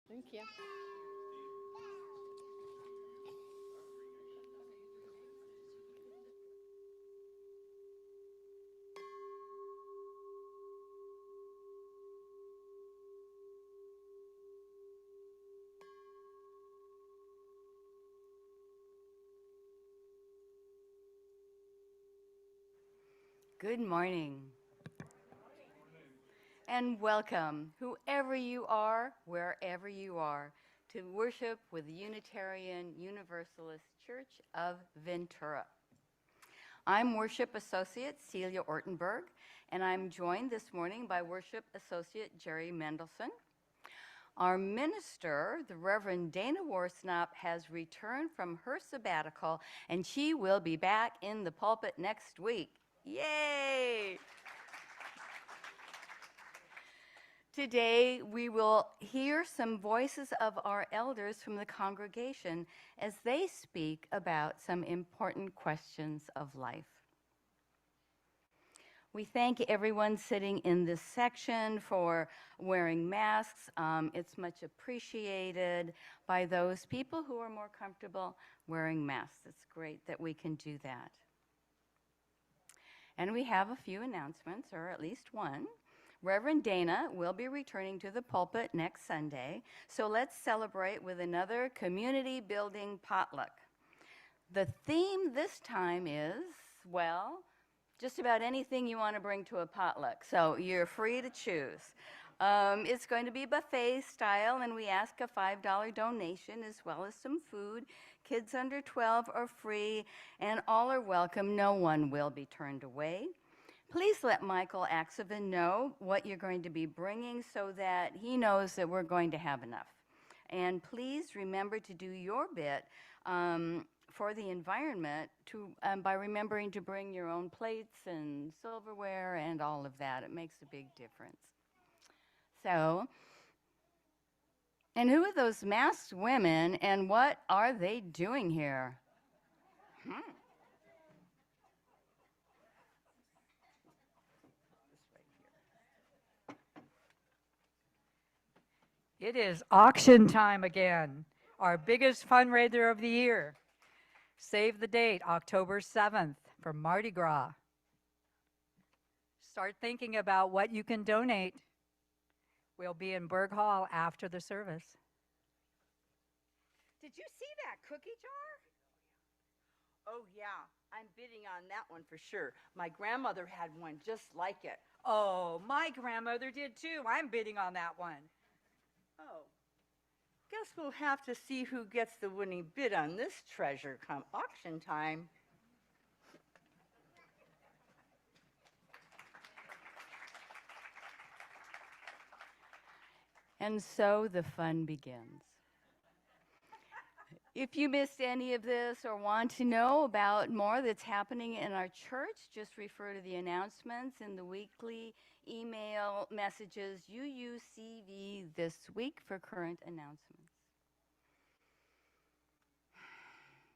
Thank you. Good morning. And welcome, whoever you are, wherever you are, to worship with the Unitarian Universalist Church of Ventura. I'm Worship Associate Celia Ortenberg, and I'm joined this morning by Worship Associate Jerry Mendelsohn. Our minister, the Reverend Dana Warsnop, has returned from her sabbatical, and she will be back in the pulpit next week. Yay! Today, we will hear some voices of our elders from the congregation as they speak about some important questions of life. We thank everyone sitting in this section for wearing masks. It's much appreciated by those people who are more comfortable wearing masks. It's great that we can do that. And we have a few announcements, or at least one. Reverend Dana will be returning to the pulpit next Sunday, so let's celebrate with another community building potluck. The theme this time is, well, just about anything you want to bring to a potluck, so you're free to choose. It's going to be buffet style, and we ask a $5 donation as well as some food. Kids under 12 are free, and all are welcome. No one will be turned away. Please let Michael Axevin know what you're going to be bringing so that he knows that we're going to have enough. And please remember to do your bit for the environment by remembering to bring your own plates and silverware and all of that. It makes a big difference. So, and who are those masked women and what are they doing here? It is auction time again, our biggest fundraiser of the year. Save the date, October 7th, for Mardi Gras. Start thinking about what you can donate. We'll be in Berg Hall after the service. Did you see that cookie jar? Oh, yeah. I'm bidding on that one for sure. My grandmother had one just like it. Oh, my grandmother did too. I'm bidding on that one. Oh, guess we'll have to see who gets the winning bid on this treasure come auction time. And so the fun begins. If you missed any of this or want to know about more that's happening in our church, just refer to the announcements in the weekly email messages UUCV this week for current announcements.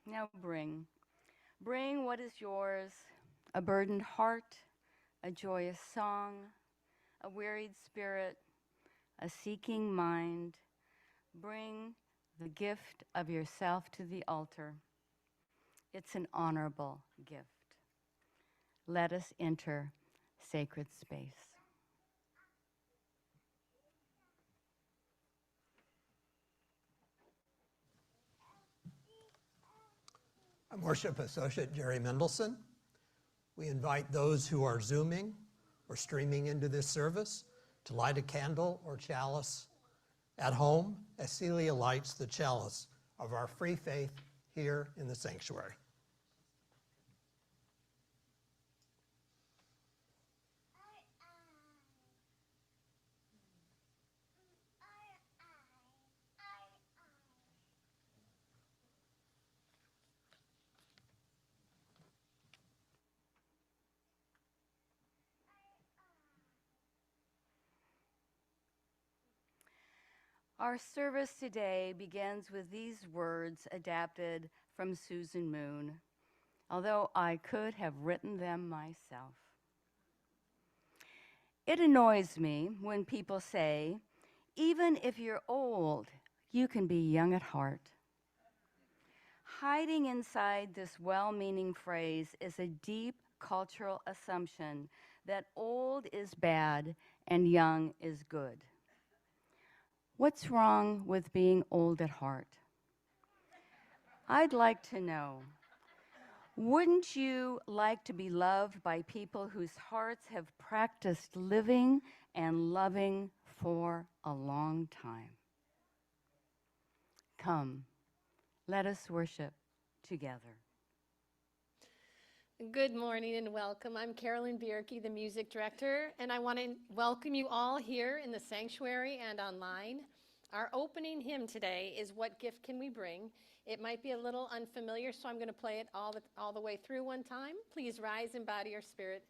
Now bring what is yours, a burdened heart, a joyous song, a wearied spirit, a seeking mind. Bring the gift of yourself to the altar. It's an honorable gift. Let us enter sacred space. I'm Worship Associate Jerry Mendelsohn. We invite those who are Zooming or streaming into this service to light a candle or chalice at home as Celia lights the chalice of our free faith here in the sanctuary. Our service today begins with these words adapted from Susan Moon, although I could have written them myself. It annoys me when people say, even if you're old you can be young at heart. Hiding inside this well-meaning phrase is a deep cultural assumption that old is bad and young is good. What's wrong with being old at heart? I'd like to know, wouldn't you like to be loved by people whose hearts have practiced living and loving for a long time? Come, let us worship together. Good morning and welcome. I'm Carolyn Bjerke, the music director, and I want to welcome you all here in the sanctuary and online. Our opening hymn today is What Gift Can We Bring? It might be a little unfamiliar, so I'm going to play it all the way through one time. Please rise and bow to your spirit.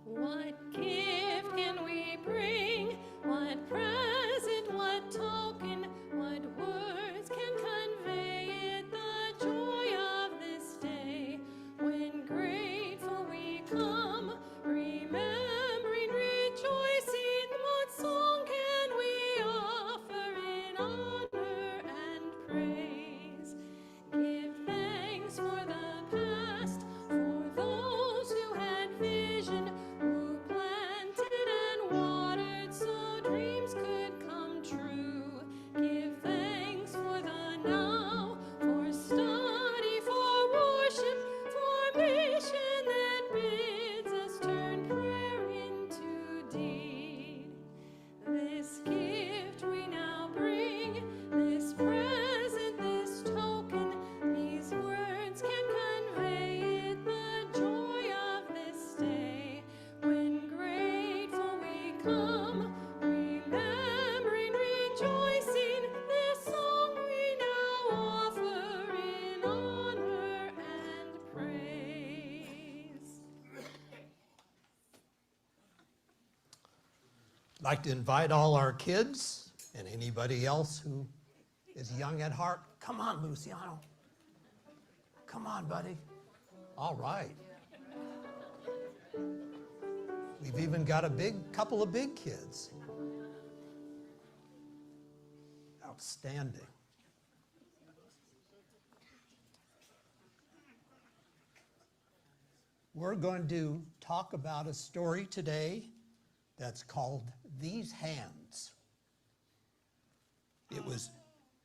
What gift can we bring? What present, what token, what words can convey it? The joy of this day, when grateful we come, remembering, rejoicing, what song can we offer in honor and praise? Give thanks for the past, for those who had vision, who planted and watered so dreams could come true. Give thanks for the now, for study, for worship, for mission that bids us turn prayer into deed. This gift we now bring, this present, this token, these words can convey it, the joy of this day. When grateful we come, remembering, rejoicing, this song we now offer in honor and praise. I'd like to invite all our kids and anybody else who is young at heart. Come on, Luciano. Come on, buddy. All right. We've even got a couple of big kids. Outstanding. We're going to talk about a story today that's called These Hands.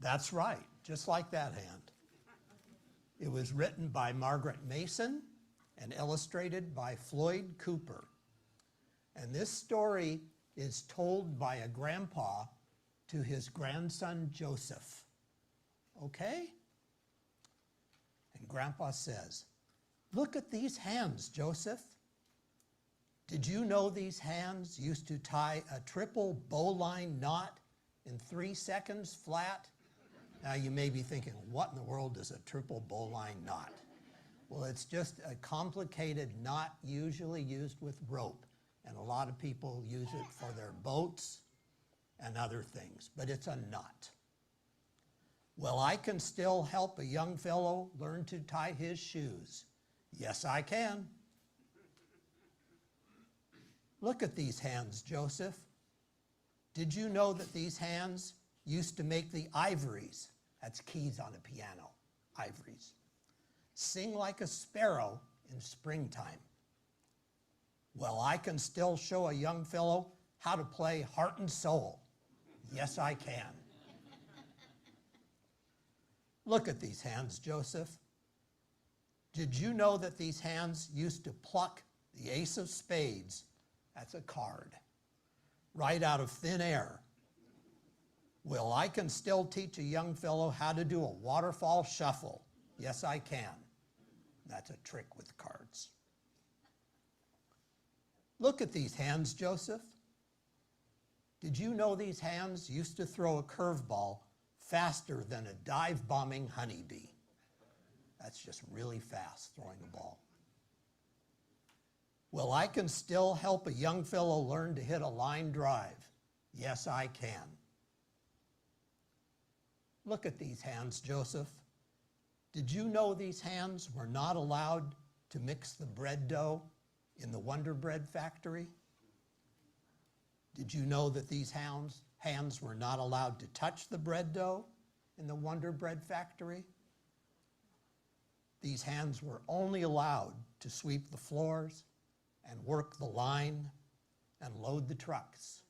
That's right, just like that hand. It was written by Margaret Mason and illustrated by Floyd Cooper. And this story is told by a grandpa to his grandson Joseph. Okay? And grandpa says, "Look at these hands, Joseph. Did you know these hands used to tie a triple bowline knot in 3 seconds flat?" Now you may be thinking, what in the world is a triple bowline knot? Well, it's just a complicated knot usually used with rope. And a lot of people use it for their boats and other things, but it's a knot. Well, I can still help a young fellow learn to tie his shoes. Yes, I can. Look at these hands, Joseph. Did you know that these hands used to make the ivories, that's keys on a piano, ivories, sing like a sparrow in springtime? Well, I can still show a young fellow how to play heart and soul. Yes, I can. Look at these hands, Joseph. Did you know that these hands used to pluck the ace of spades, that's a card, right out of thin air? Well, I can still teach a young fellow how to do a waterfall shuffle. Yes, I can. That's a trick with cards. Look at these hands, Joseph. Did you know these hands used to throw a curveball faster than a dive-bombing honeybee? That's just really fast, throwing a ball. Well, I can still help a young fellow learn to hit a line drive. Yes, I can. Look at these hands, Joseph. Did you know these hands were not allowed to mix the bread dough in the Wonder Bread factory? Did you know that these hands were not allowed to touch the bread dough in the Wonder Bread factory? These hands were only allowed to sweep the floors and work the line and load the trucks,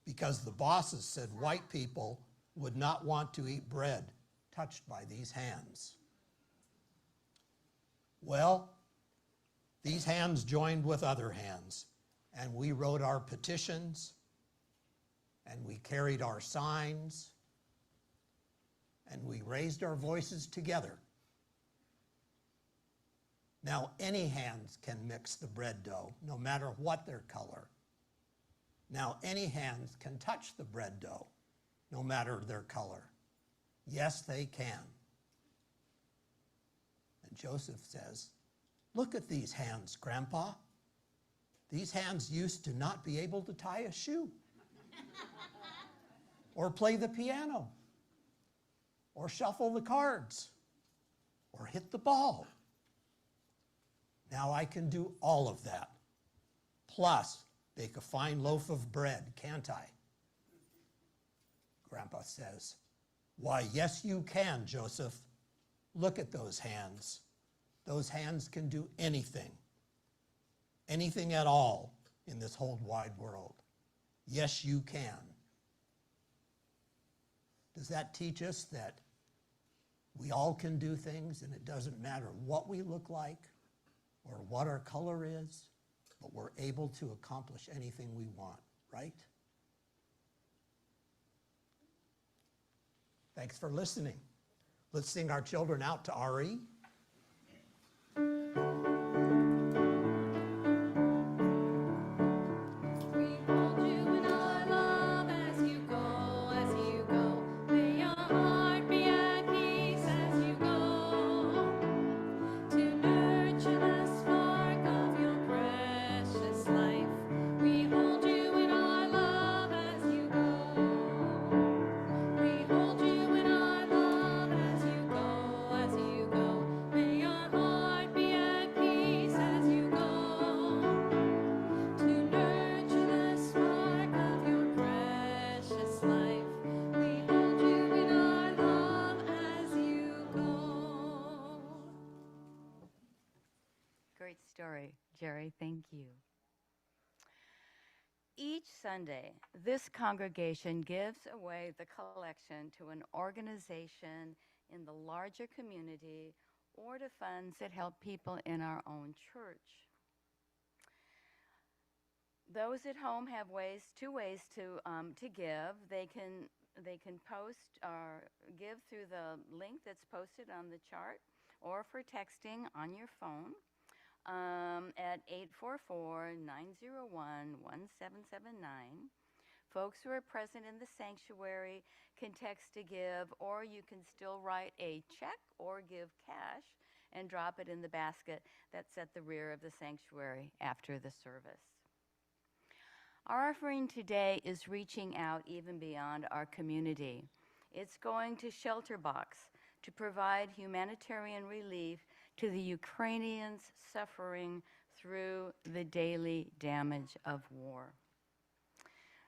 because the bosses said white people would not want to eat bread touched by these hands. Well, these hands joined with other hands, and we wrote our petitions, and we carried our signs, and we raised our voices together. Now, any hands can mix the bread dough, no matter what their color. Now, any hands can touch the bread dough, no matter their color. Yes, they can. And Joseph says, look at these hands, Grandpa. These hands used to not be able to tie a shoe, or play the piano, or shuffle the cards, or hit the ball. Now I can do all of that. Plus, bake a fine loaf of bread, can't I? Grandpa says, why, yes, you can, Joseph. Look at those hands. Those hands can do anything. Anything at all in this whole wide world. Yes, you can. Does that teach us that we all can do things, and it doesn't matter what we look like or what our color is, but we're able to accomplish anything we want, right? Thanks for listening. Let's sing our children out to RE. Great story, Jerry. Thank you. Each Sunday, this congregation gives away the collection to an organization in the larger community or to funds that help people in our own church. Those at home have two ways to give. They can post or give through the link that's posted on the chart, or for texting on your phone at 844-901-1779. Folks who are present in the sanctuary can text to give, or you can still write a check or give cash and drop it in the basket that's at the rear of the sanctuary after the service. Our offering today is reaching out even beyond our community. It's going to Shelter Box to provide humanitarian relief to the Ukrainians suffering through the daily damage of war.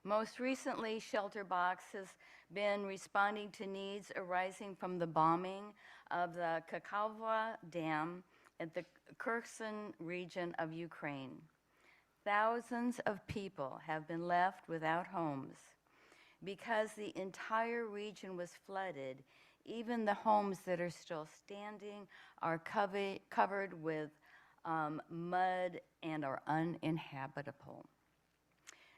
Most recently, Shelter Box has been responding to needs arising from the bombing of the Kakhovka Dam at the Kherson region of Ukraine. Thousands of people have been left without homes. Because the entire region was flooded, even the homes that are still standing are covered with mud and are uninhabitable.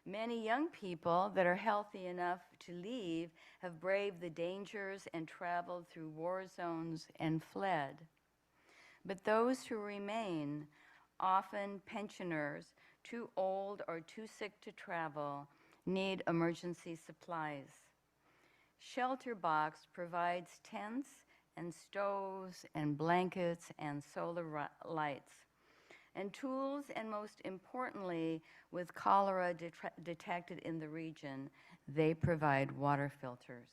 Many young people that are healthy enough to leave have braved the dangers and traveled through war zones and fled. But those who remain, often pensioners, too old or too sick to travel, need emergency supplies. Shelter Box provides tents and stoves and blankets and solar lights. and tools, and most importantly, with cholera detected in the region, they provide water filters.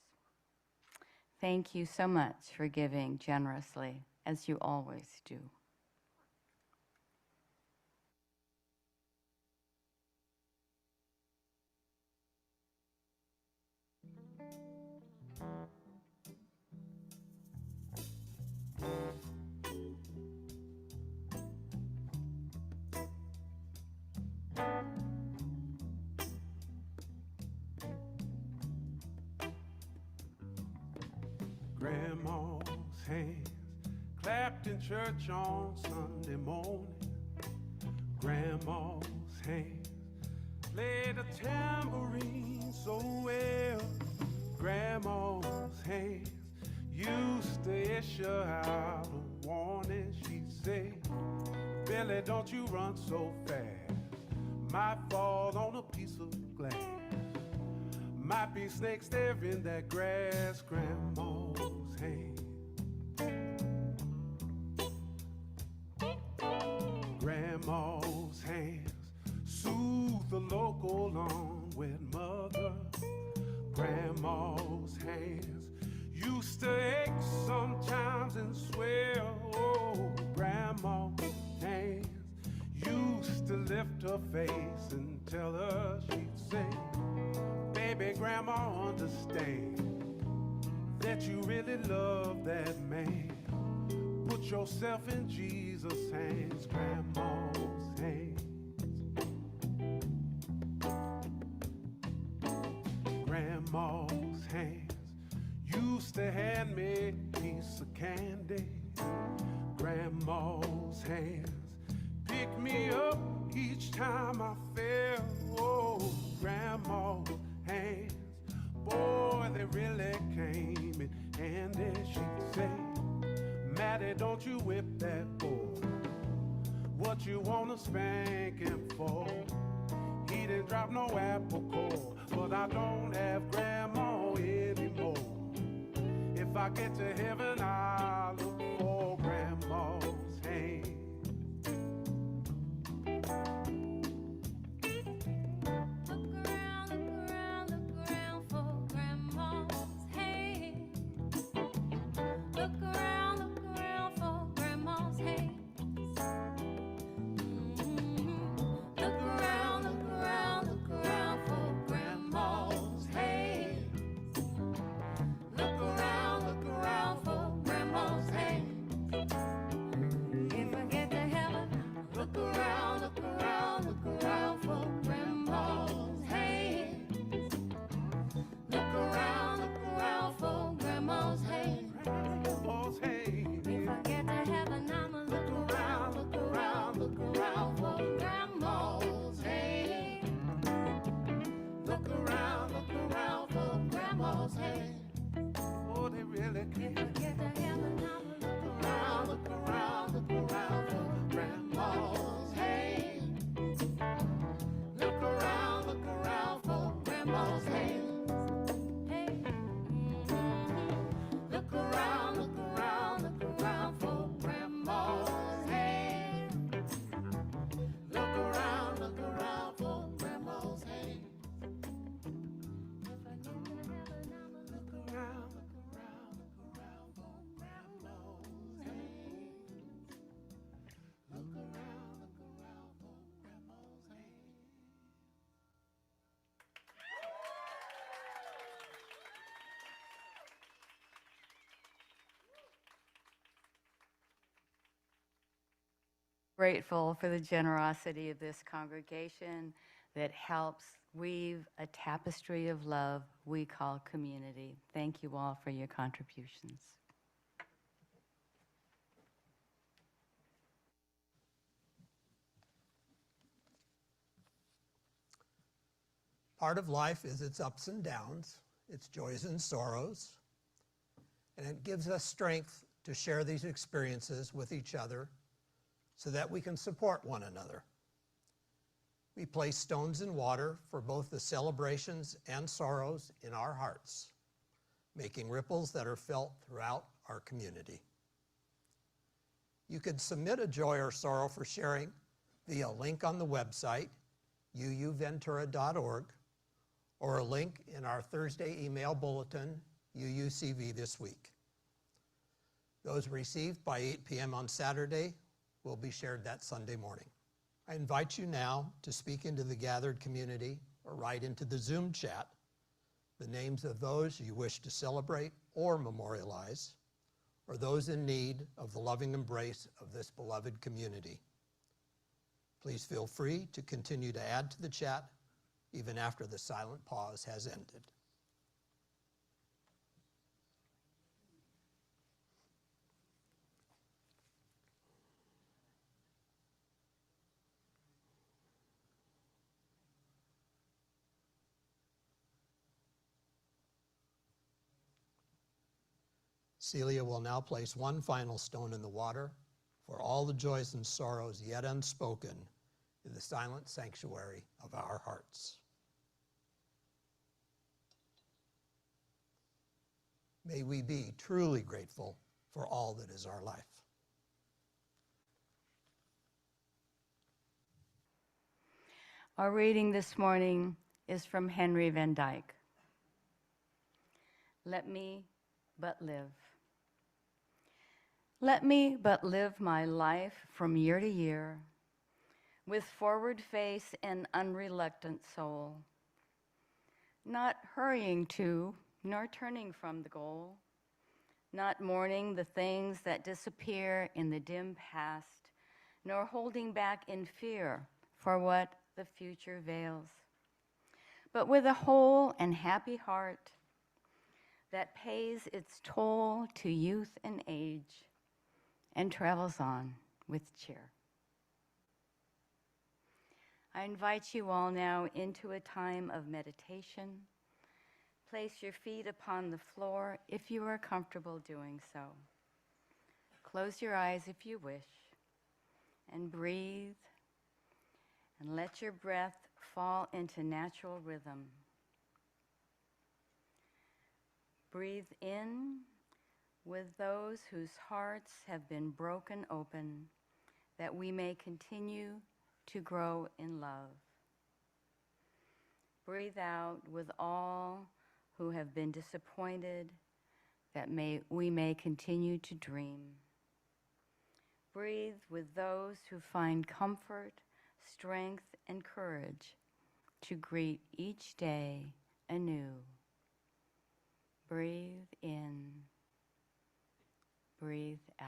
Thank you so much for giving generously, as you always do. Grandma's hands clapped in church on Sunday morning. Grandma's hands played a tambourine so well. Grandma's hands used to issue out a warning. She'd say, Billy, don't you run so fast. Might fall on a piece of glass. Might be snakes there in that grass. Grandma's hands. Grandma's hands soothe the local lawn with mother. Grandma's hands used to ache sometimes and swell. Oh, Grandma's hands used to lift her face and tell her, she'd say, baby, Grandma, understand that you really love that man. Put yourself in Jesus' hands. Grandma's hands. Grandma's hands used to hand me a piece of candy. Grandma's hands pick me up each time I fell. Oh, Grandma's hands, boy, they really came in handy. She'd say, Maddie, don't you whip that boy. What you wanna spank him for? He didn't drop no apple core, but I don't have Grandma anymore. If I get to heaven, I'll look for Grandma's hands. Grateful for the generosity of this congregation that helps weave a tapestry of love we call community. Thank you all for your contributions. Part of life is its ups and downs, its joys and sorrows, and it gives us strength to share these experiences with each other so that we can support one another. We place stones in water for both the celebrations and sorrows in our hearts, making ripples that are felt throughout our community. You could submit a joy or sorrow for sharing via a link on the website, uuventura.org, or a link in our Thursday email bulletin, UUCV This Week. Those received by 8 p.m. on Saturday will be shared that Sunday morning. I invite you now to speak into the gathered community or write into the Zoom chat the names of those you wish to celebrate or memorialize, or those in need of the loving embrace of this beloved community. Please feel free to continue to add to the chat even after the silent pause has ended. Celia will now place one final stone in the water for all the joys and sorrows yet unspoken in the silent sanctuary of our hearts. May we be truly grateful for all that is our life. Our reading this morning is from Henry Van Dyke. Let me but live. Let me but live my life from year to year, with forward face and unreluctant soul, not hurrying to, nor turning from the goal, not mourning the things that disappear in the dim past, nor holding back in fear for what the future veils, but with a whole and happy heart that pays its toll to youth and age and travels on with cheer. I invite you all now into a time of meditation. Place your feet upon the floor if you are comfortable doing so. Close your eyes if you wish, and breathe, and let your breath fall into natural rhythm. Breathe in with those whose hearts have been broken open, that we may continue to grow in love. Breathe out with all who have been disappointed, that we may continue to dream. Breathe with those who find comfort, strength, and courage to greet each day anew. Breathe in. Breathe out.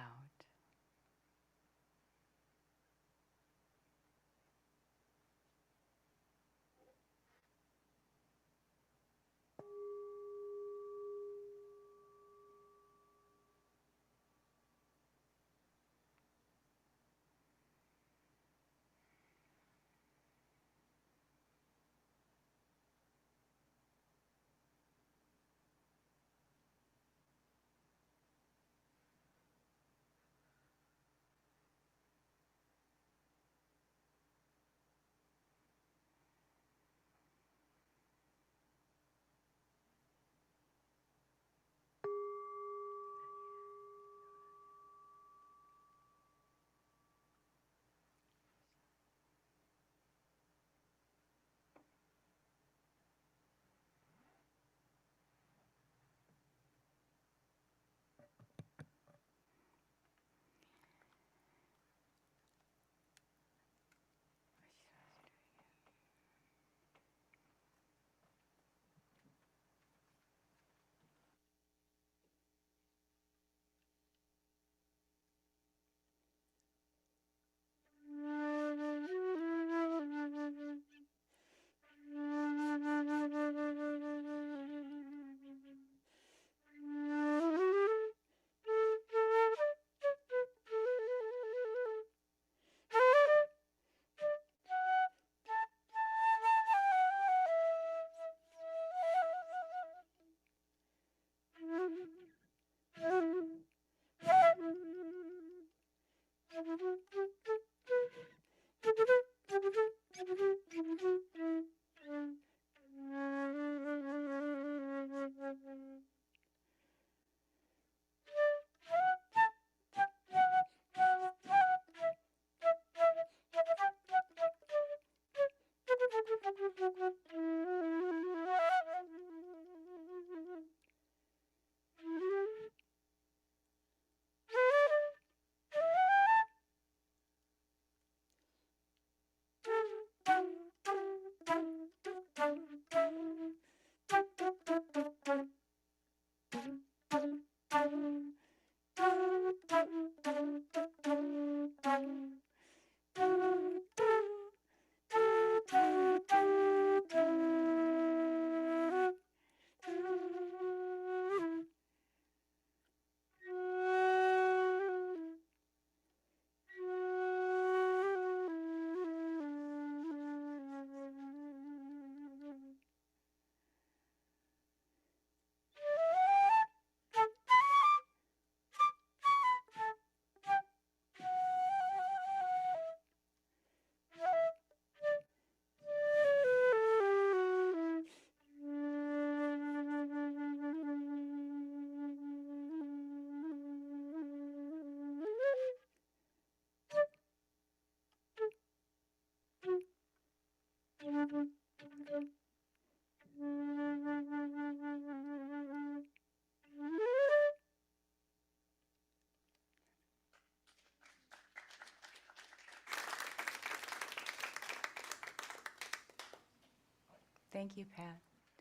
Thank you, Pat.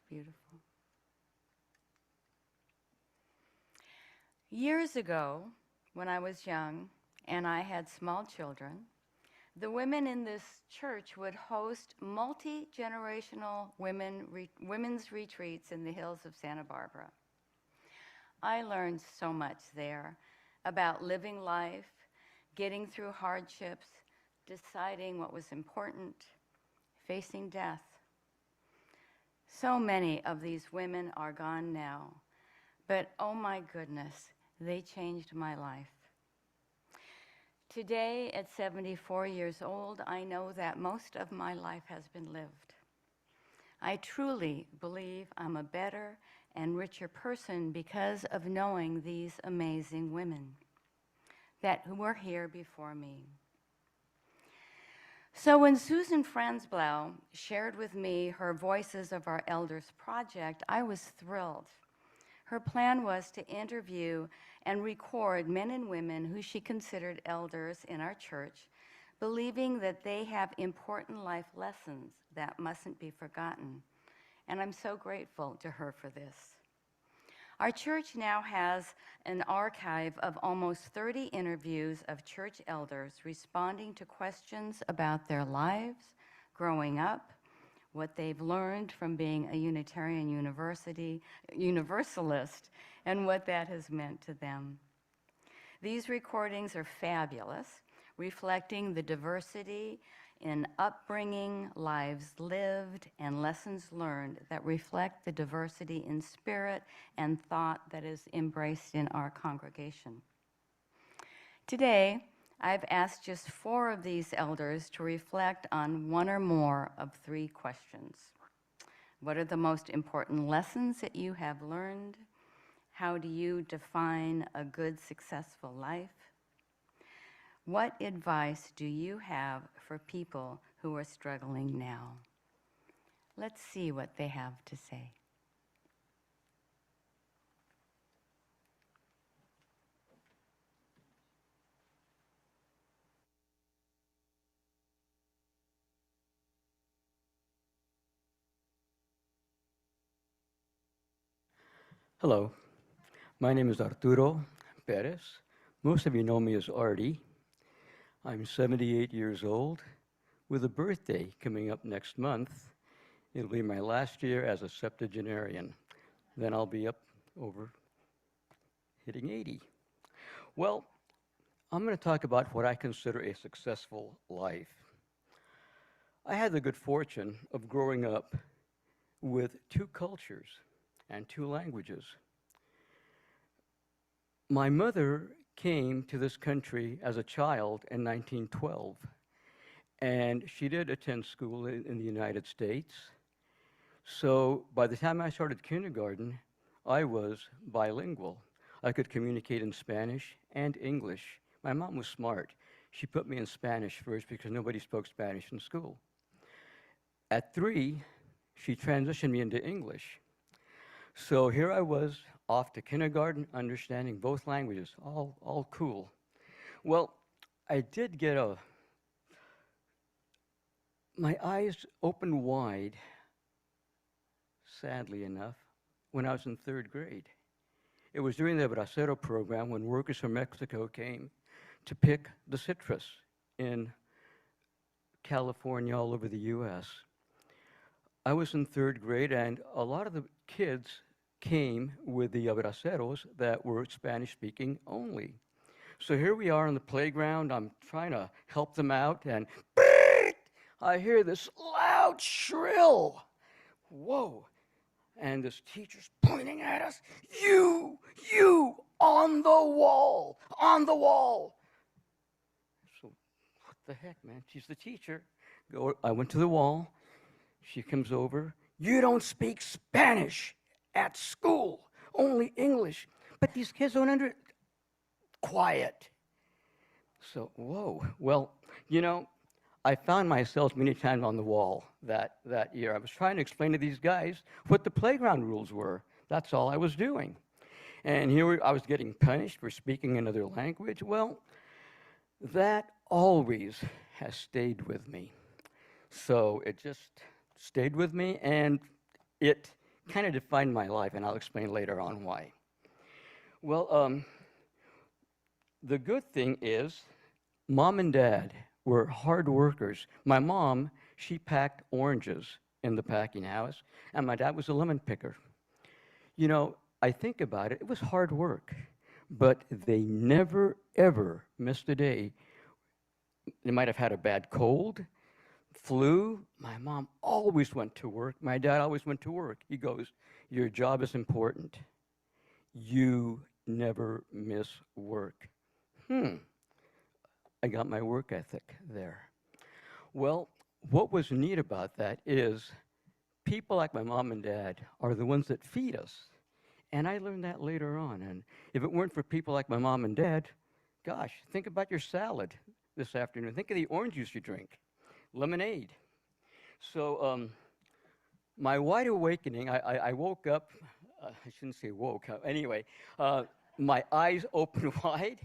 Beautiful. Years ago, when I was young and I had small children, the women in this church would host multi-generational women's retreats in the hills of Santa Barbara. I learned so much there about living life, getting through hardships, deciding what was important, facing death. So many of these women are gone now, but oh my goodness, they changed my life. Today, at 74 years old, I know that most of my life has been lived. I truly believe I'm a better and richer person because of knowing these amazing women that were here before me. So when Susan Franzblau shared with me her Voices of Our Elders project, I was thrilled. Her plan was to interview and record men and women who she considered elders in our church, believing that they have important life lessons that mustn't be forgotten. And I'm so grateful to her for this. Our church now has an archive of almost 30 interviews of church elders responding to questions about their lives, growing up, what they've learned from being a Unitarian Universalist, and what that has meant to them. These recordings are fabulous, reflecting the diversity in upbringing, lives lived, and lessons learned that reflect the diversity in spirit and thought that is embraced in our congregation. Today, I've asked just 4 of these elders to reflect on one or more of 3 questions. What are the most important lessons that you have learned? How do you define a good, successful life? What advice do you have for people who are struggling now? Let's see what they have to say. Hello, my name is Arturo Perez. Most of you know me as Artie. I'm 78 years old with a birthday coming up next month. It'll be my last year as a septuagenarian. Then I'll be up over hitting 80. Well, I'm going to talk about what I consider a successful life. I had the good fortune of growing up with 2 cultures and 2 languages. My mother came to this country as a child in 1912, and she did attend school in the United States. So by the time I started kindergarten, I was bilingual. I could communicate in Spanish and English. My mom was smart. She put me in Spanish first because nobody spoke Spanish in school. At 3, she transitioned me into English. So here I was, off to kindergarten, understanding both languages, all cool. Well, I did get my eyes opened wide, sadly enough, when I was in 3rd grade. It was during the Bracero program when workers from Mexico came to pick the citrus in California, all over the US. I was in 3rd grade, and a lot of the kids came with the braceros that were Spanish-speaking only. So here we are on the playground. I'm trying to help them out, and I hear this loud shrill. Whoa. And this teacher's pointing at us. You, on the wall, on the wall. So what the heck, man? She's the teacher. I went to the wall. She comes over. You don't speak Spanish at school, only English. But these kids don't quiet. So, whoa. Well, you know, I found myself many times on the wall that year. I was trying to explain to these guys what the playground rules were. That's all I was doing. And here I was getting punished for speaking another language. Well, that always has stayed with me. So it just stayed with me, and it kind of defined my life, and I'll explain later on why. Well, the good thing is, Mom and Dad were hard workers. My mom, she packed oranges in the packing house, and my dad was a lemon picker. You know, I think about it, it was hard work, but they never, ever missed a day. They might have had a bad cold, flu. My mom always went to work. My dad always went to work. He goes, your job is important. You never miss work. I got my work ethic there. Well, what was neat about that is people like my mom and dad are the ones that feed us. And I learned that later on. And if it weren't for people like my mom and dad, gosh, think about your salad this afternoon. Think of the orange juice you drink, lemonade. So my wide awakening, I woke up, I shouldn't say woke, anyway, my eyes opened wide.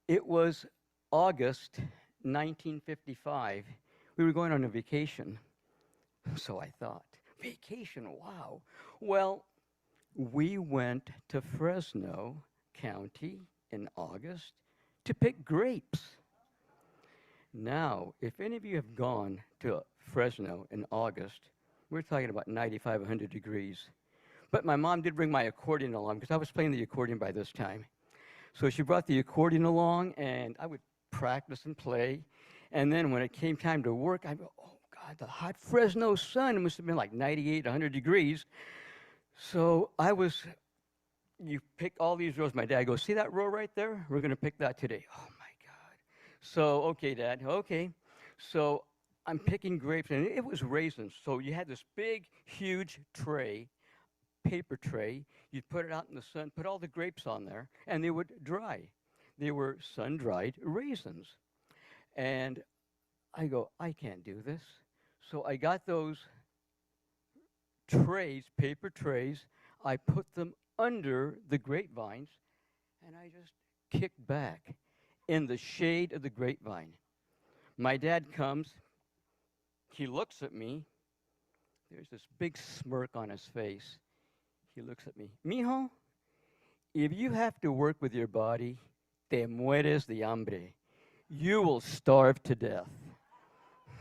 It was August 1955. We were going on a vacation. So I thought, vacation, wow. Well, we went to Fresno County in August to pick grapes. Now, if any of you have gone to Fresno in August, we're talking about 95, 100 degrees. But my mom did bring my accordion along because I was playing the accordion by this time. So she brought the accordion along, and I would practice and play. And then when it came time to work, I'd go, oh, God, the hot Fresno sun must have been like 98, 100 degrees. So you pick all these rows. My dad goes, see that row right there? We're going to pick that today. Oh, my God. So, okay, Dad, okay. So I'm picking grapes, and it was raisins. So you had this big, huge tray, paper tray. You'd put it out in the sun, put all the grapes on there, and they would dry. They were sun-dried raisins. And I go, I can't do this. So I got those trays, paper trays. I put them under the grapevines, and I just kicked back in the shade of the grapevine. My dad comes. He looks at me. There's this big smirk on his face. He looks at me. Mijo, if you have to work with your body, te mueres de hambre. You will starve to death.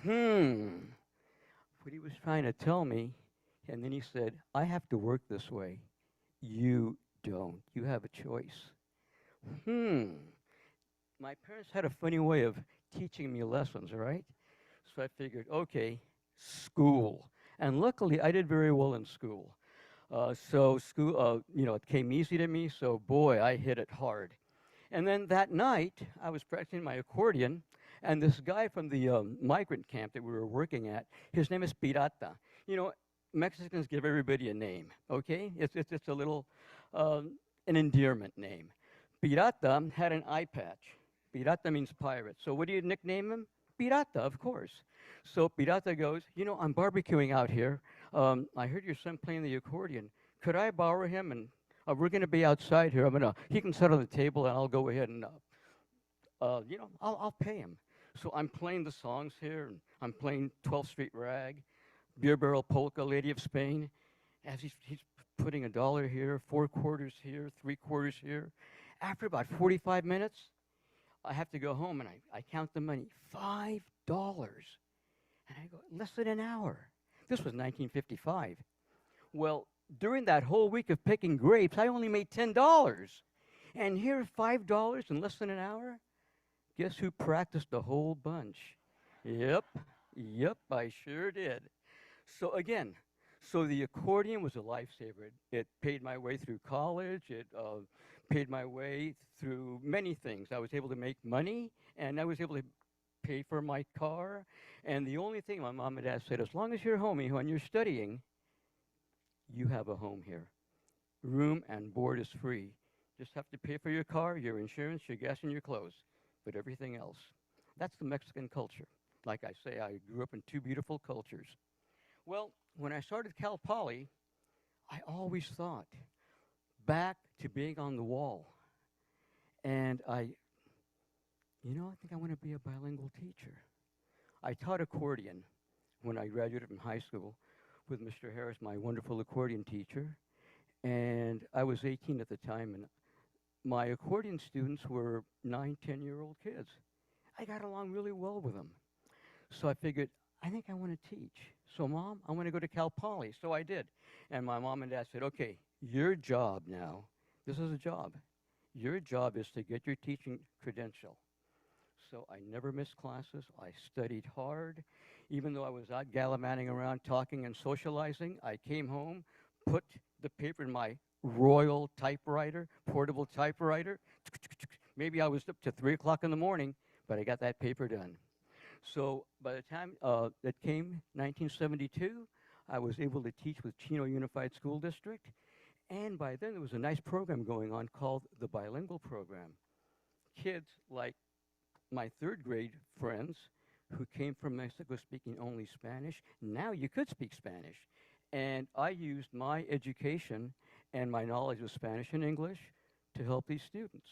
What he was trying to tell me, and then he said, I have to work this way. You don't. You have a choice. My parents had a funny way of teaching me lessons, right? So I figured, okay, school. And luckily, I did very well in school. So school, it came easy to me, so boy, I hit it hard. And then that night, I was practicing my accordion, and this guy from the migrant camp that we were working at, his name is Pirata. You know, Mexicans give everybody a name, okay? It's a little, an endearment name. Pirata had an eye patch. Pirata means pirate. So what do you nickname him? Pirata, of course. So Pirata goes, I'm barbecuing out here. I heard your son playing the accordion. Could I borrow him? And we're going to be outside here. He can sit on the table, and I'll go ahead and, I'll pay him. So I'm playing the songs here, and I'm playing 12th Street Rag, Beer Barrel Polka, Lady of Spain, as he's putting $1 here, 4 quarters here, 3 quarters here. After about 45 minutes, I have to go home, and I count the money, $5. And I go, less than an hour. This was 1955. Well, during that whole week of picking grapes, I only made $10. And here, $5 in less than an hour? Guess who practiced a whole bunch? Yep, I sure did. So again, the accordion was a lifesaver. It paid my way through college. It paid my way through many things. I was able to make money, and I was able to pay for my car. And the only thing my mom and dad said, as long as you're home and you're studying, you have a home here. Room and board is free. Just have to pay for your car, your insurance, your gas, and your clothes. But everything else, that's the Mexican culture. Like I say, I grew up in 2 beautiful cultures. Well, when I started Cal Poly, I always thought back to being on the wall. And I think I want to be a bilingual teacher. I taught accordion when I graduated from high school with Mr. Harris, my wonderful accordion teacher. And I was 18 at the time, and my accordion students were 9, 10-year-old kids. I got along really well with them. So I figured, I think I want to teach. So, Mom, I want to go to Cal Poly. So I did. And my mom and dad said, okay, your job now, this is a job. Your job is to get your teaching credential. So I never missed classes. I studied hard. Even though I was out gallivanting around talking and socializing, I came home, put the paper in my Royal typewriter, portable typewriter. Maybe I was up to 3 o'clock in the morning, but I got that paper done. So by the time that came 1972, I was able to teach with Chino Unified School District. And by then, there was a nice program going on called the bilingual program. Kids like my third grade friends who came from Mexico speaking only Spanish, now you could speak Spanish. And I used my education and my knowledge of Spanish and English to help these students.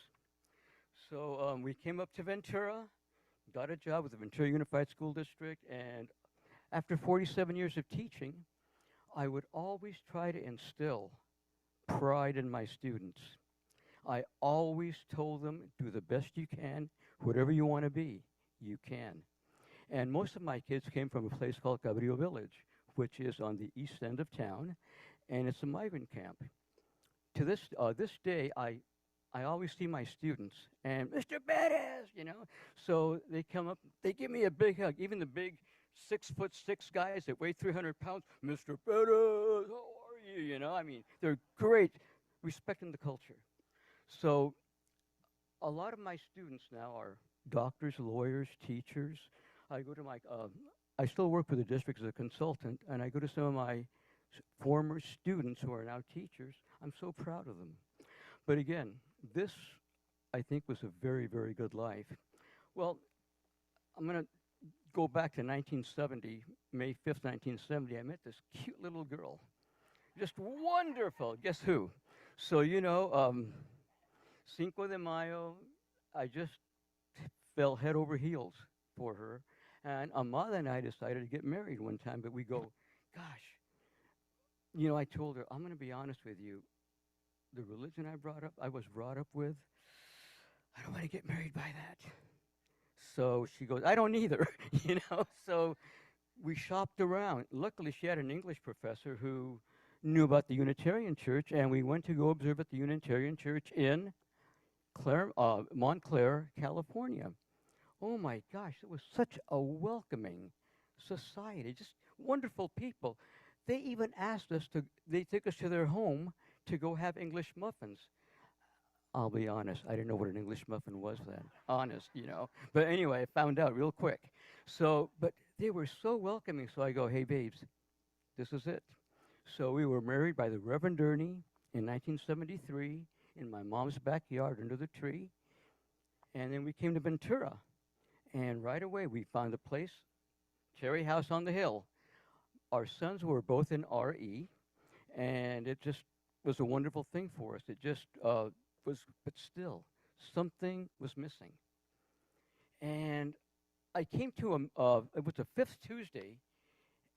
So we came up to Ventura, got a job with the Ventura Unified School District, and after 47 years of teaching, I would always try to instill pride in my students. I always told them, do the best you can, whatever you want to be, you can. And most of my kids came from a place called Cabrillo Village, which is on the east end of town, and it's a migrant camp. To this day, I always see my students, and Mr. Perez, you know, so they come up, they give me a big hug, even the big 6'6" guys that weigh 300 pounds, Mr. Perez, how are you, you know, I mean, they're great, respecting the culture. So a lot of my students now are doctors, lawyers, teachers. I go to my, I still work for the district as a consultant, and I go to some of my former students who are now teachers. I'm so proud of them. But again, this, I think, was a very, very good life. Well, I'm going to go back to 1970, May 5th, 1970. I met this cute little girl. Just wonderful. Guess who? So, you know, Cinco de Mayo, I just fell head over heels for her. And Amada and I decided to get married one time, but we go, gosh, you know, I told her, I'm going to be honest with you. The religion I was brought up with, I don't want to get married by that. So she goes, I don't either, you know. So we shopped around. Luckily, she had an English professor who knew about the Unitarian Church, and we went to go observe at the Unitarian Church in Montclair, California. Oh my gosh, it was such a welcoming society, just wonderful people. They even asked us to, they took us to their home to go have English muffins. I'll be honest, I didn't know what an English muffin was then, honest, you know. But anyway, I found out real quick. So, but they were so welcoming, so I go, hey babes, this is it. So we were married by the Reverend Ernie in 1973 in my mom's backyard under the tree. And then we came to Ventura. And right away we found a place, Cherry House on the Hill. Our sons were both in RE, and it just was a wonderful thing for us. It just was, but still, something was missing. And I came to it was the 5th Tuesday.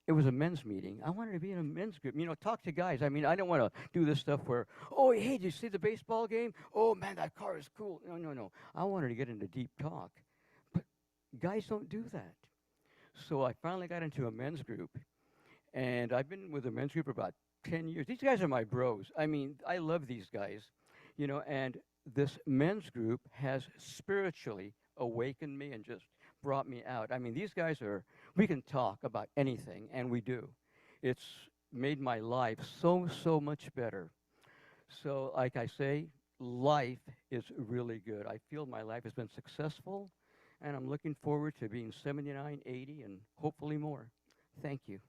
It was a men's meeting. I wanted to be in a men's group, you know, talk to guys. I mean, I don't want to do this stuff where, oh, hey, did you see the baseball game? Oh, man, that car is cool. No, no, no. I wanted to get into deep talk. But guys don't do that. So I finally got into a men's group. And I've been with a men's group for about 10 years. These guys are my bros. I mean, I love these guys, you know, and this men's group has spiritually awakened me and just brought me out. I mean, these guys are, we can talk about anything, and we do. It's made my life so, so much better. So, like I say, life is really good. I feel my life has been successful, and I'm looking forward to being 79, 80, and hopefully more. Thank you.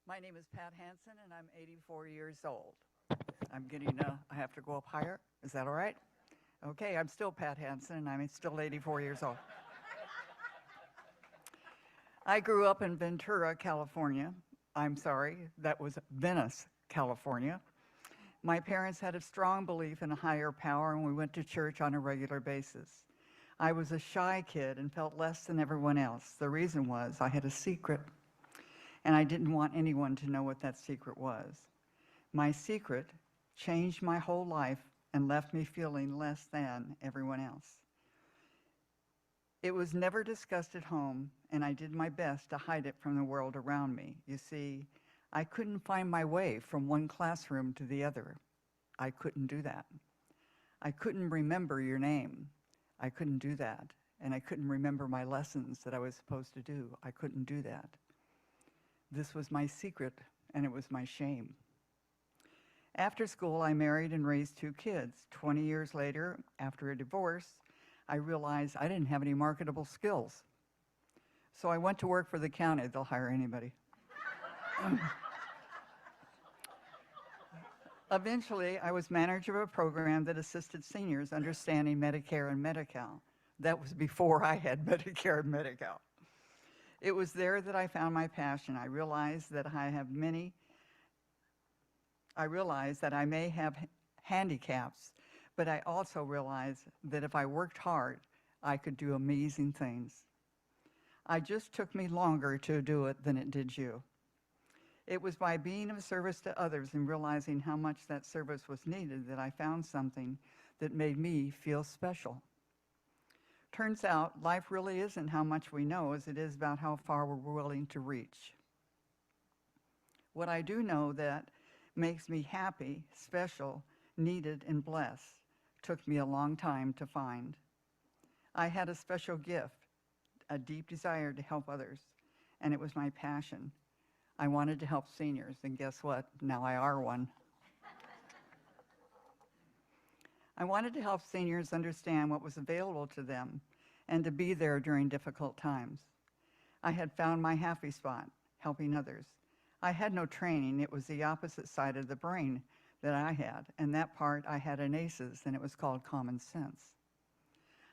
My name is Pat Hansen, and I'm 84 years old. I have to go up higher? Is that all right? Okay, I'm still Pat Hansen, and I'm still 84 years old. I grew up in Ventura, California. I'm sorry, that was Venice, California. My parents had a strong belief in a higher power, and we went to church on a regular basis. I was a shy kid and felt less than everyone else. The reason was I had a secret, and I didn't want anyone to know what that secret was. My secret changed my whole life and left me feeling less than everyone else. It was never discussed at home, and I did my best to hide it from the world around me. You see, I couldn't find my way from one classroom to the other. I couldn't do that. I couldn't remember your name. I couldn't do that. And I couldn't remember my lessons that I was supposed to do. I couldn't do that. This was my secret, and it was my shame. After school, I married and raised 2 kids. 20 years later, after a divorce, I realized I didn't have any marketable skills. So I went to work for the county. They'll hire anybody. Eventually, I was manager of a program that assisted seniors understanding Medicare and Medi-Cal. That was before I had Medicare and Medi-Cal. It was there that I found my passion. I realized that I may have handicaps, but I also realized that if I worked hard, I could do amazing things. It just took me longer to do it than it did you. It was by being of service to others and realizing how much that service was needed that I found something that made me feel special. Turns out, life really isn't how much we know as it is about how far we're willing to reach. What I do know that makes me happy, special, needed, and blessed took me a long time to find. I had a special gift, a deep desire to help others, and it was my passion. I wanted to help seniors, and guess what? Now I are one. I wanted to help seniors understand what was available to them and to be there during difficult times. I had found my happy spot, helping others. I had no training. It was the opposite side of the brain that I had, and that part I had an ACEs, and it was called common sense.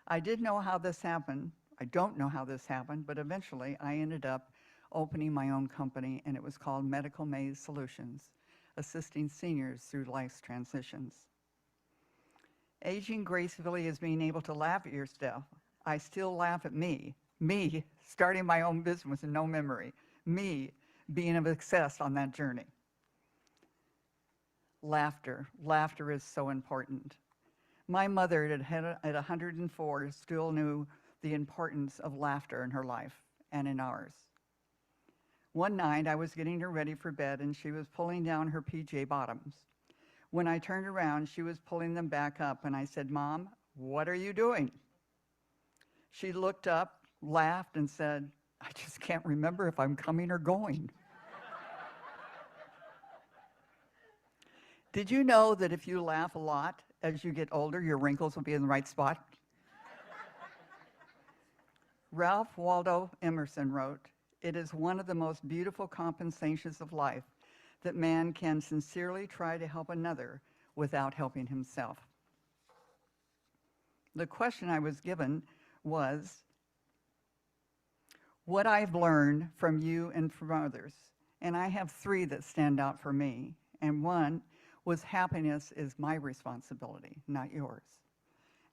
I didn't know how this happened. I don't know how this happened, but eventually I ended up opening my own company, and it was called Medical Maze Solutions, assisting seniors through life's transitions. Aging gracefully is being able to laugh at your stuff. I still laugh at me, starting my own business with no memory, me being of success on that journey. Laughter is so important. My mother at 104 still knew the importance of laughter in her life and in ours. One night I was getting her ready for bed and she was pulling down her PJ bottoms. When I turned around, she was pulling them back up and I said, "Mom, what are you doing?" She looked up, laughed, and said, "I just can't remember if I'm coming or going." Did you know that if you laugh a lot as you get older, your wrinkles will be in the right spot? Ralph Waldo Emerson wrote, "It is one of the most beautiful compensations of life that man can sincerely try to help another without helping himself." The question I was given was, what I've learned from you and from others. And I have 3 that stand out for me. And one was happiness is my responsibility, not yours.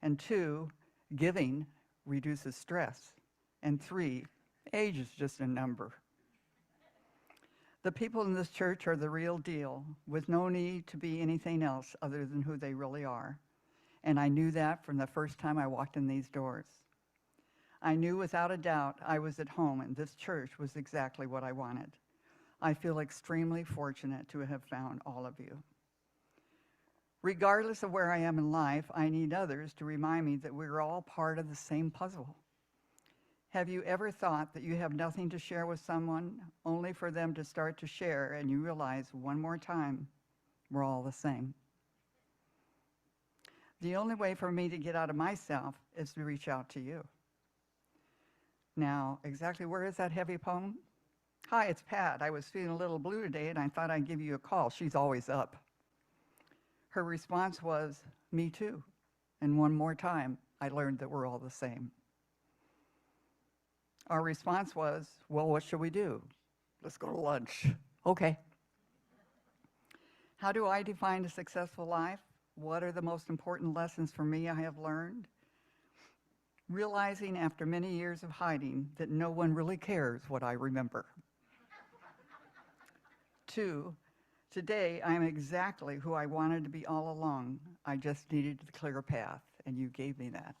And 2, giving reduces stress. And 3, age is just a number. The people in this church are the real deal, with no need to be anything else other than who they really are. And I knew that from the first time I walked in these doors. I knew without a doubt I was at home, and this church was exactly what I wanted. I feel extremely fortunate to have found all of you. Regardless of where I am in life, I need others to remind me that we're all part of the same puzzle. Have you ever thought that you have nothing to share with someone, only for them to start to share, and you realize one more time, we're all the same? The only way for me to get out of myself is to reach out to you. Now, exactly where is that heavy poem? "Hi, it's Pat. I was feeling a little blue today and I thought I'd give you a call. She's always up." Her response was, "Me too." And one more time, I learned that we're all the same. Our response was, "Well, what should we do? Let's go to lunch." Okay. How do I define a successful life? What are the most important lessons for me I have learned? Realizing after many years of hiding that no one really cares what I remember. 2, today I am exactly who I wanted to be all along. I just needed a clear path, and you gave me that.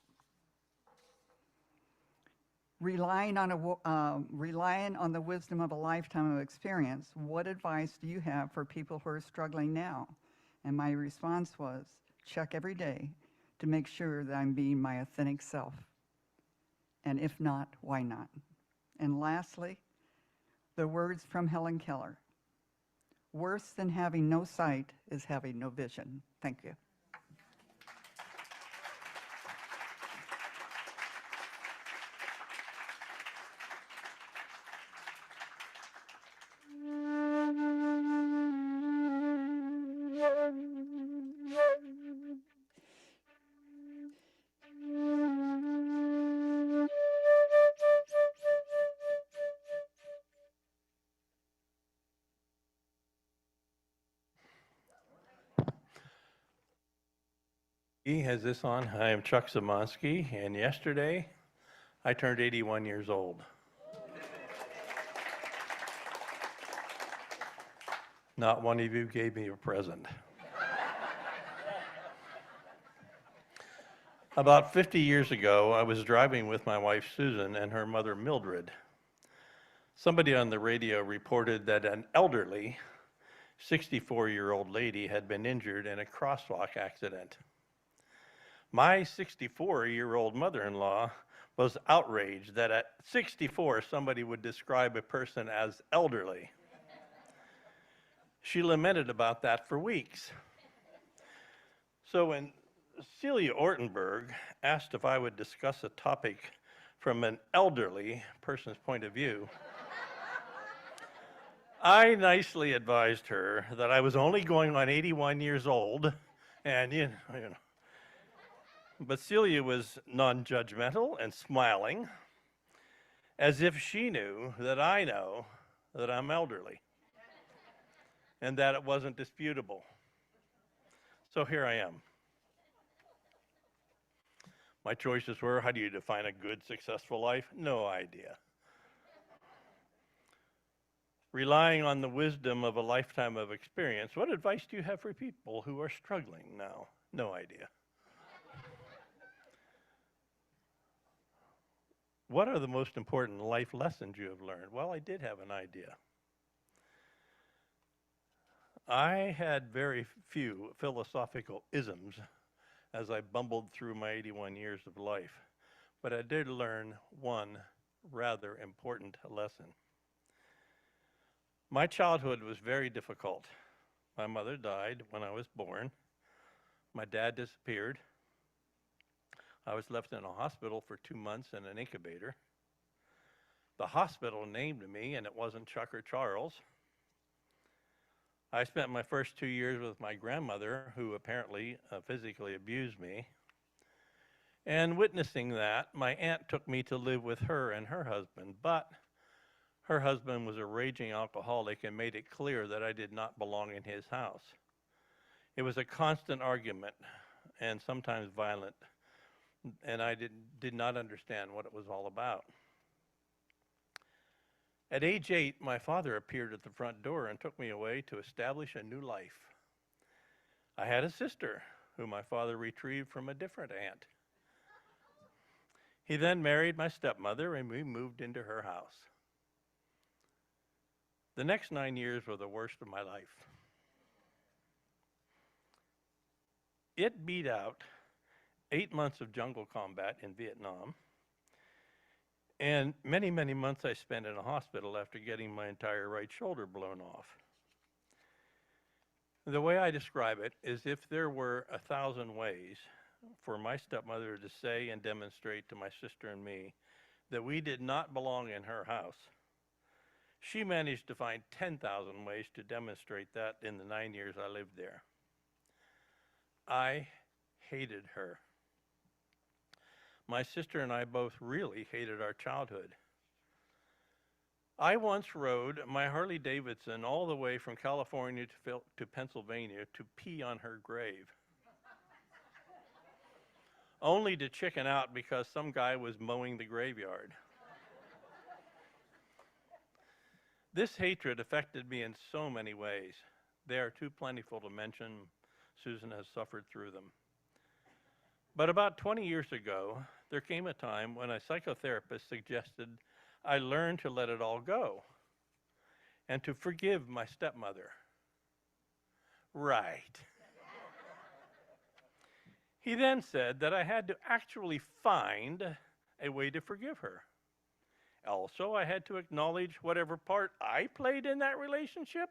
Relying on the wisdom of a lifetime of experience, what advice do you have for people who are struggling now? And my response was, check every day to make sure that I'm being my authentic self. And if not, why not? And lastly, the words from Helen Keller. Worse than having no sight is having no vision. Thank you. Has this on? I am Chuck Samonsky, and yesterday I turned 81 years old. Not one of you gave me a present. About 50 years ago, I was driving with my wife Susan and her mother Mildred. Somebody on the radio reported that an elderly 64-year-old lady had been injured in a crosswalk accident. My 64-year-old mother-in-law was outraged that at 64 somebody would describe a person as elderly. She lamented about that for weeks. So when Celia Ortenberg asked if I would discuss a topic from an elderly person's point of view, I nicely advised her that I was only going on 81 years old, and you know. But Celia was non-judgmental and smiling, as if she knew that I know that I'm elderly and that it wasn't disputable. So here I am. My choices were, how do you define a good, successful life? No idea. Relying on the wisdom of a lifetime of experience, what advice do you have for people who are struggling now? No idea. What are the most important life lessons you have learned? Well, I did have an idea. I had very few philosophical isms as I bumbled through my 81 years of life, but I did learn one rather important lesson. My childhood was very difficult. My mother died when I was born. My dad disappeared. I was left in a hospital for 2 months in an incubator. The hospital named me, and it wasn't Chuck or Charles. I spent my first 2 years with my grandmother, who apparently physically abused me. And witnessing that, my aunt took me to live with her and her husband, but her husband was a raging alcoholic and made it clear that I did not belong in his house. It was a constant argument, and sometimes violent, and I did not understand what it was all about. At age 8, my father appeared at the front door and took me away to establish a new life. I had a sister who my father retrieved from a different aunt. He then married my stepmother and we moved into her house. The next 9 years were the worst of my life. It beat out 8 months of jungle combat in Vietnam, and many, many months I spent in a hospital after getting my entire right shoulder blown off. The way I describe it is if there were 1,000 ways for my stepmother to say and demonstrate to my sister and me that we did not belong in her house, She managed to find 10,000 ways to demonstrate that in the 9 years I lived there. I hated her. My sister and I both really hated our childhood. I once rode my Harley Davidson all the way from California to Pennsylvania to pee on her grave, only to chicken out because some guy was mowing the graveyard. This hatred affected me in so many ways. They are too plentiful to mention. Susan has suffered through them. But about 20 years ago, there came a time when a psychotherapist suggested I learn to let it all go and to forgive my stepmother. Right. He then said that I had to actually find a way to forgive her. Also, I had to acknowledge whatever part I played in that relationship.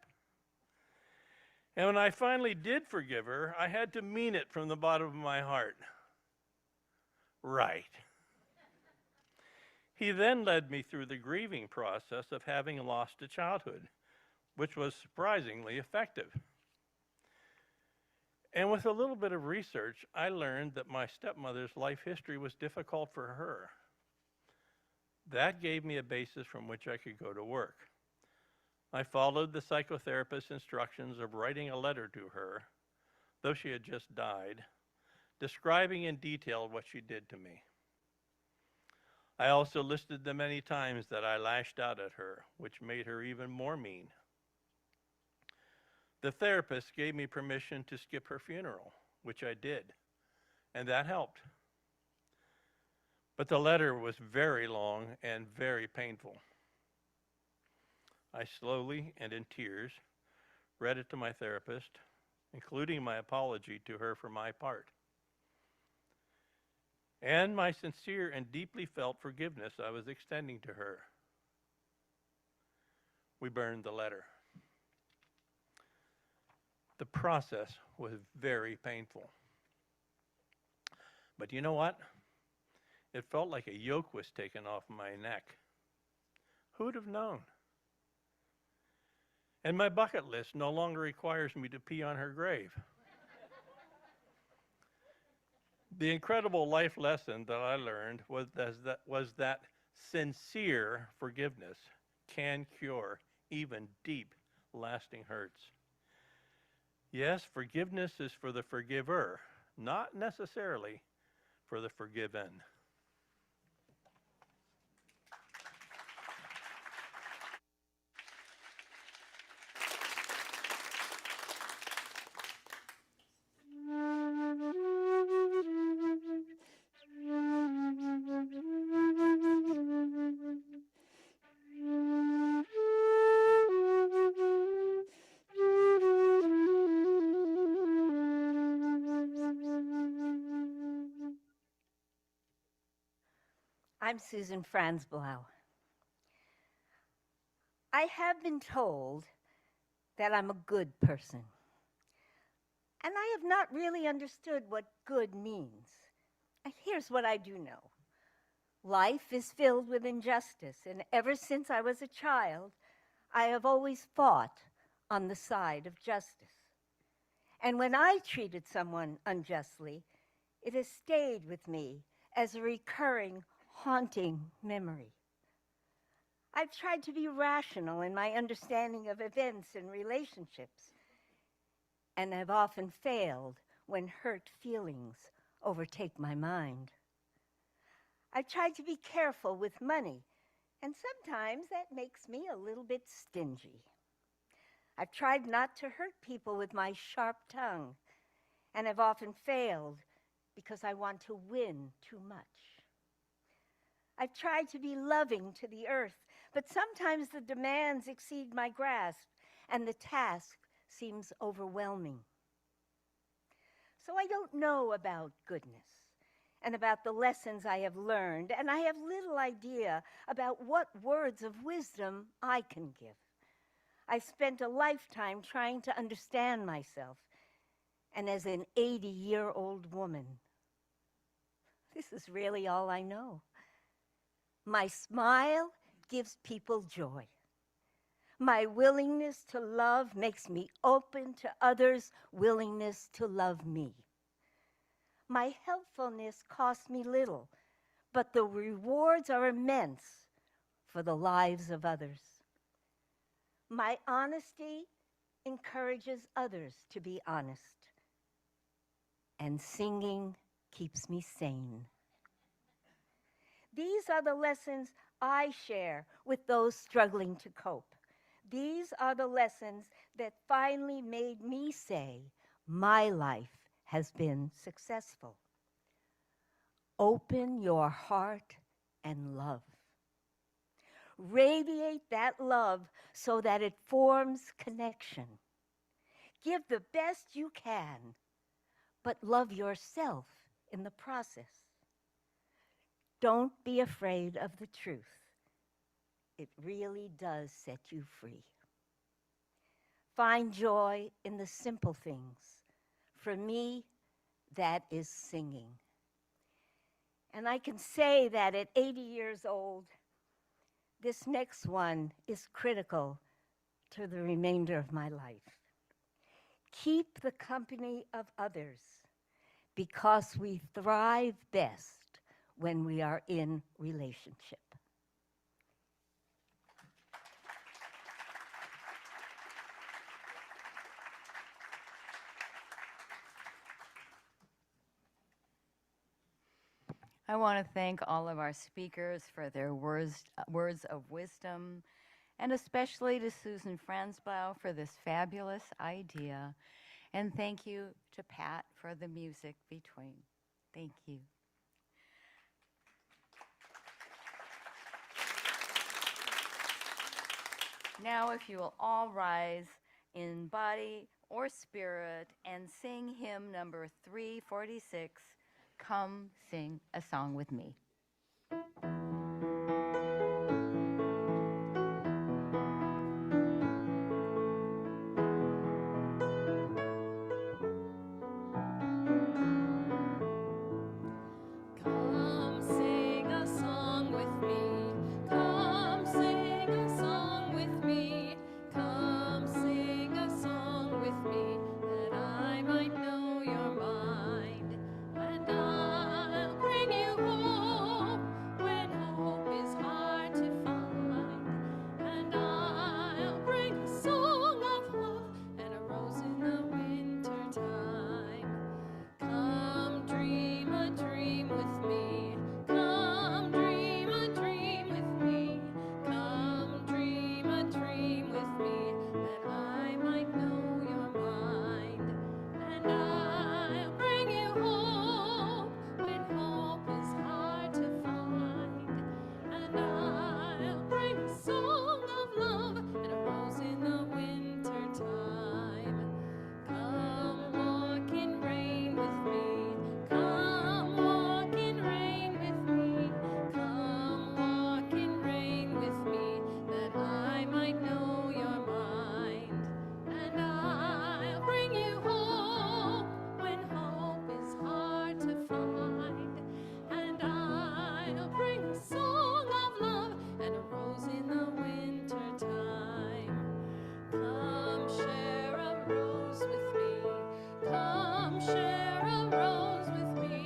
And when I finally did forgive her, I had to mean it from the bottom of my heart. Right. He then led me through the grieving process of having lost a childhood, which was surprisingly effective. And with a little bit of research, I learned that my stepmother's life history was difficult for her. That gave me a basis from which I could go to work. I followed the psychotherapist's instructions of writing a letter to her, though she had just died, describing in detail what she did to me. I also listed the many times that I lashed out at her, which made her even more mean. The therapist gave me permission to skip her funeral, which I did, and that helped. But the letter was very long and very painful. I slowly and in tears read it to my therapist, including my apology to her for my part, and my sincere and deeply felt forgiveness I was extending to her. We burned the letter. The process was very painful. But you know what? It felt like a yoke was taken off my neck. Who would have known? And my bucket list no longer requires me to pee on her grave. The incredible life lesson that I learned was that sincere forgiveness can cure even deep, lasting hurts. Yes, forgiveness is for the forgiver, not necessarily for the forgiven. I'm Susan Franzblau. I have been told that I'm a good person, and I have not really understood what good means. Here's what I do know. Life is filled with injustice, and ever since I was a child, I have always fought on the side of justice. And when I treated someone unjustly, it has stayed with me as a recurring, haunting memory. I've tried to be rational in my understanding of events and relationships, and have often failed when hurt feelings overtake my mind. I've tried to be careful with money, and sometimes that makes me a little bit stingy. I've tried not to hurt people with my sharp tongue, and have often failed because I want to win too much. I've tried to be loving to the earth, but sometimes the demands exceed my grasp, and the task seems overwhelming. So I don't know about goodness and about the lessons I have learned, and I have little idea about what words of wisdom I can give. I've spent a lifetime trying to understand myself, and as an 80-year-old woman, this is really all I know. My smile gives people joy. My willingness to love makes me open to others' willingness to love me. My helpfulness costs me little, but the rewards are immense for the lives of others. My honesty encourages others to be honest, and singing keeps me sane. These are the lessons I share with those struggling to cope. These are the lessons that finally made me say, my life has been successful. Open your heart and love. Radiate that love so that it forms connection. Give the best you can, but love yourself in the process. Don't be afraid of the truth. It really does set you free. Find joy in the simple things. For me, that is singing. And I can say that at 80 years old, this next one is critical to the remainder of my life. Keep the company of others, because we thrive best when we are in relationship. I want to thank all of our speakers for their words of wisdom, and especially to Susan Franzblau for this fabulous idea. And thank you to Pat for the music between. Thank you. Now, if you will all rise in body or spirit and sing hymn number 346, Come Sing a Song with Me. Come sing a song with me. Come sing a song with me. Come sing a song with me, that I might know your mind. And I'll bring you hope when hope is hard to find. And I'll bring a song of love and a rose in the winter time. Come dream a dream with me. Come dream a dream with me. Come dream a dream with me, that I might know your mind. And I'll bring you hope when hope is hard to find. And I'll bring a song of love and a rose in the winter time. Come walk in rain with me. Come walk in rain with me. Come walk in rain with me, that I might know your mind. And I'll bring you hope when hope is hard to find. And I'll bring a song of love and a rose in the winter time. Come share a rose with me. Come share a rose with me.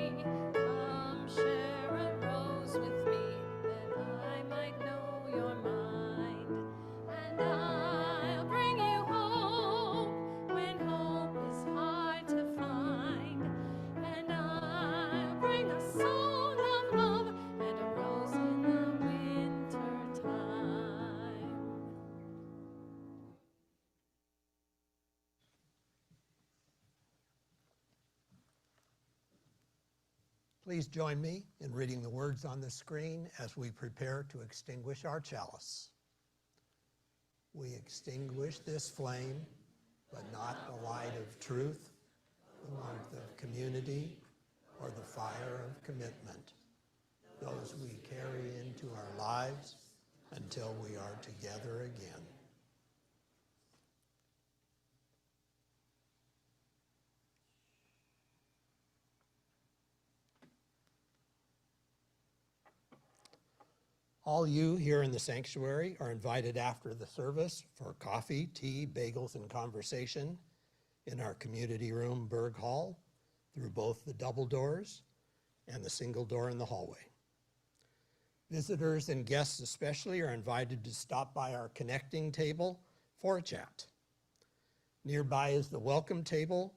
Come share a rose with me, that I might know your mind. And I'll bring you hope when hope is hard to find. And I'll bring a song of love and a rose in the winter time. Please join me in reading the words on the screen as we prepare to extinguish our chalice. We extinguish this flame, but not the light of truth, the warmth of community, or the fire of commitment, those we carry into our lives until we are together again. All you here in the sanctuary are invited after the service for coffee, tea, bagels, and conversation in our community room, Berg Hall, through both the double doors and the single door in the hallway. Visitors and guests especially are invited to stop by our connecting table for a chat. Nearby is the welcome table,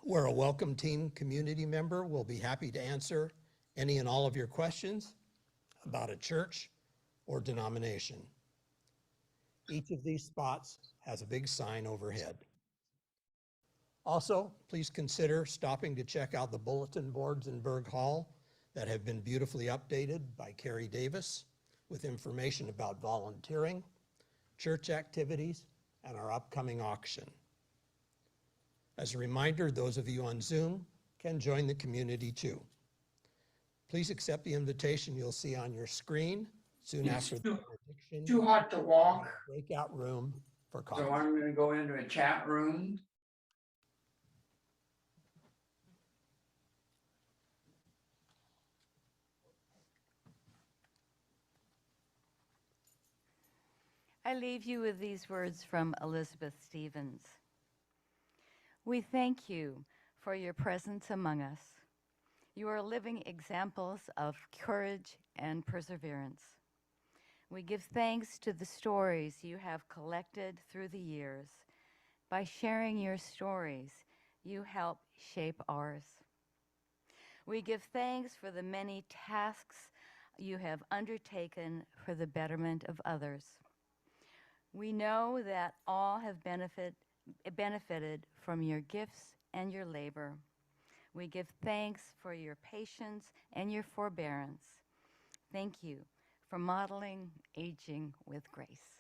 where a welcome team community member will be happy to answer any and all of your questions about a church or denomination. Each of these spots has a big sign overhead. Also, please consider stopping to check out the bulletin boards in Berg Hall that have been beautifully updated by Carrie Davis with information about volunteering, church activities, and our upcoming auction. As a reminder, those of you on Zoom can join the community too. Please accept the invitation you'll see on your screen soon after the benediction. Too hot to walk, Breakout room for coffee. so I'm gonna go into a chat room. I leave you with these words from Elizabeth Stevens. We thank you for your presence among us. You are living examples of courage and perseverance. We give thanks to the stories you have collected through the years. By sharing your stories, you help shape ours. We give thanks for the many tasks you have undertaken for the betterment of others. We know that all have benefited from your gifts and your labor. We give thanks for your patience and your forbearance. Thank you for modeling aging with grace.